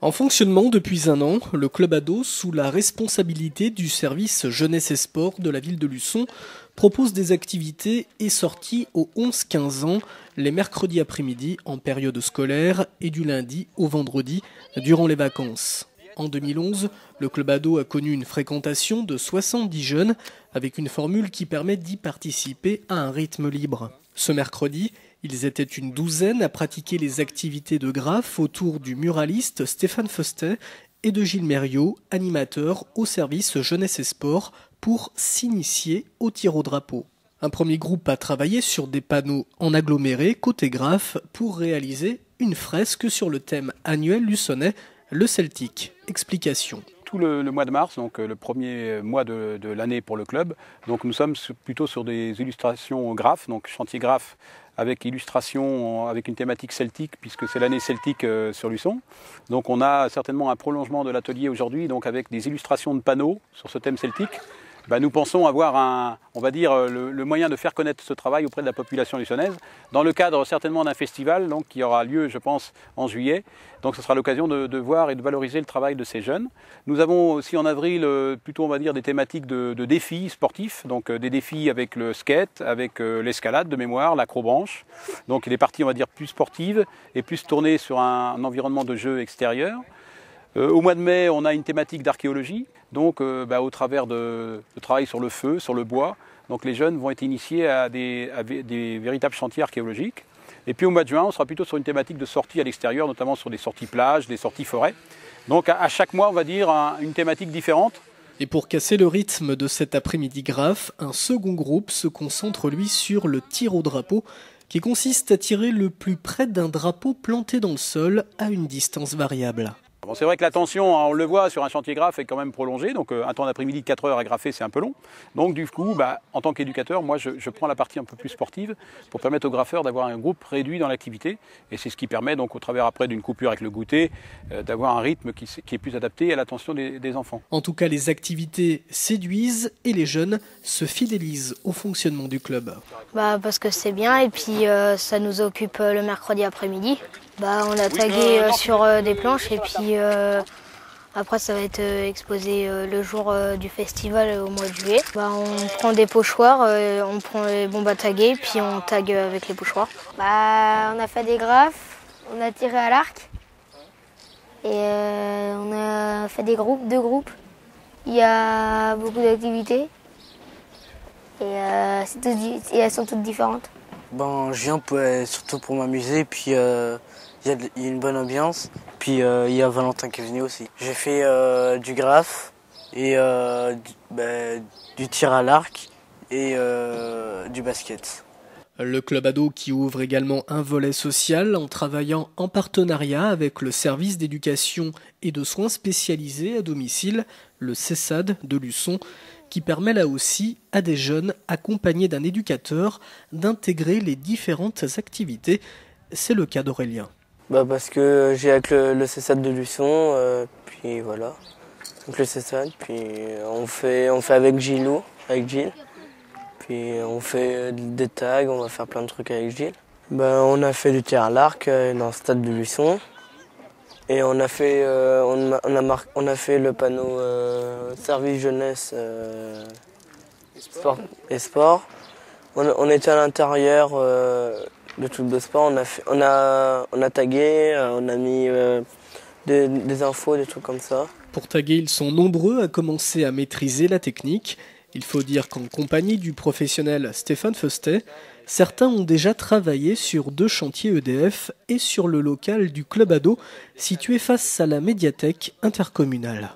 En fonctionnement depuis un an, le club ado, sous la responsabilité du service jeunesse et sport de la ville de Luçon, propose des activités et sorties aux 11-15 ans, les mercredis après-midi en période scolaire et du lundi au vendredi durant les vacances. En 2011, le club ado a connu une fréquentation de 70 jeunes avec une formule qui permet d'y participer à un rythme libre. Ce mercredi, ils étaient une douzaine à pratiquer les activités de graphe autour du muraliste Stéphane Feustet et de Gilles Mériot, animateur au service jeunesse et sport, pour s'initier au tir au drapeau. Un premier groupe a travaillé sur des panneaux en aggloméré côté graphe pour réaliser une fresque sur le thème annuel luçonnais, le Celtic. Explication. Tout le mois de mars, donc le premier mois de l'année pour le club, donc nous sommes plutôt sur des illustrations graphes, donc chantier graphe avec illustration avec une thématique celtique puisque c'est l'année celtique sur Luçon. Donc on a certainement un prolongement de l'atelier aujourd'hui, donc avec des illustrations de panneaux sur ce thème celtique. Nous pensons avoir le moyen de faire connaître ce travail auprès de la population luçonnaise, dans le cadre certainement d'un festival donc, qui aura lieu, je pense, en juillet. Donc ce sera l'occasion de voir et de valoriser le travail de ces jeunes. Nous avons aussi en avril plutôt des thématiques de défis sportifs, donc des défis avec le skate, avec l'escalade de mémoire, l'acrobranche. Donc des parties plus sportives et plus tournées sur un environnement de jeu extérieur. Au mois de mai, on a une thématique d'archéologie, donc au travers de travail sur le feu, sur le bois. Donc les jeunes vont être initiés à des véritables chantiers archéologiques. Et puis au mois de juin, on sera plutôt sur une thématique de sortie à l'extérieur, notamment sur des sorties plages, des sorties forêt. Donc à chaque mois, une thématique différente. Et pour casser le rythme de cet après-midi graphe, un second groupe se concentre lui sur le tir au drapeau, qui consiste à tirer le plus près d'un drapeau planté dans le sol à une distance variable. Bon, c'est vrai que la tension, on le voit sur un chantier graphe, est quand même prolongée, donc un temps d'après-midi de 4 heures à graffer, c'est un peu long. Donc du coup, en tant qu'éducateur, moi je prends la partie un peu plus sportive pour permettre aux graffeurs d'avoir un groupe réduit dans l'activité. Et c'est ce qui permet, donc, au travers après d'une coupure avec le goûter, d'avoir un rythme qui est plus adapté à l'attention des enfants. En tout cas, les activités séduisent et les jeunes se fidélisent au fonctionnement du club. Parce que c'est bien et puis ça nous occupe le mercredi après-midi. On a tagué sur des planches et puis après ça va être exposé le jour du festival au mois de juillet. On prend des pochoirs, on prend les bombes à taguer puis on tague avec les pochoirs. On a fait des graphes, on a tiré à l'arc et on a fait deux groupes. Il y a beaucoup d'activités et elles sont toutes différentes. Je viens surtout pour m'amuser, puis il y a une bonne ambiance, puis il y a Valentin qui est venu aussi. J'ai fait du graphe et du tir à l'arc et du basket. Le club ado qui ouvre également un volet social en travaillant en partenariat avec le service d'éducation et de soins spécialisés à domicile, le CESAD de Luçon, qui permet là aussi à des jeunes accompagnés d'un éducateur d'intégrer les différentes activités. C'est le cas d'Aurélien. Parce que j'ai avec le CESAD de Luçon, puis voilà, donc le CESAD, puis on fait avec Gilles, puis on fait des tags, on va faire plein de trucs avec Gilles. On a fait du tir à l'arc dans le stade de Luçon. Et on a fait le panneau service jeunesse sport. On était à l'intérieur de trucs de sport. On a tagué, on a mis des infos, des trucs comme ça. Pour taguer, ils sont nombreux à commencer à maîtriser la technique. Il faut dire qu'en compagnie du professionnel Stéphane Feustet, certains ont déjà travaillé sur 2 chantiers EDF et sur le local du club ado situé face à la médiathèque intercommunale.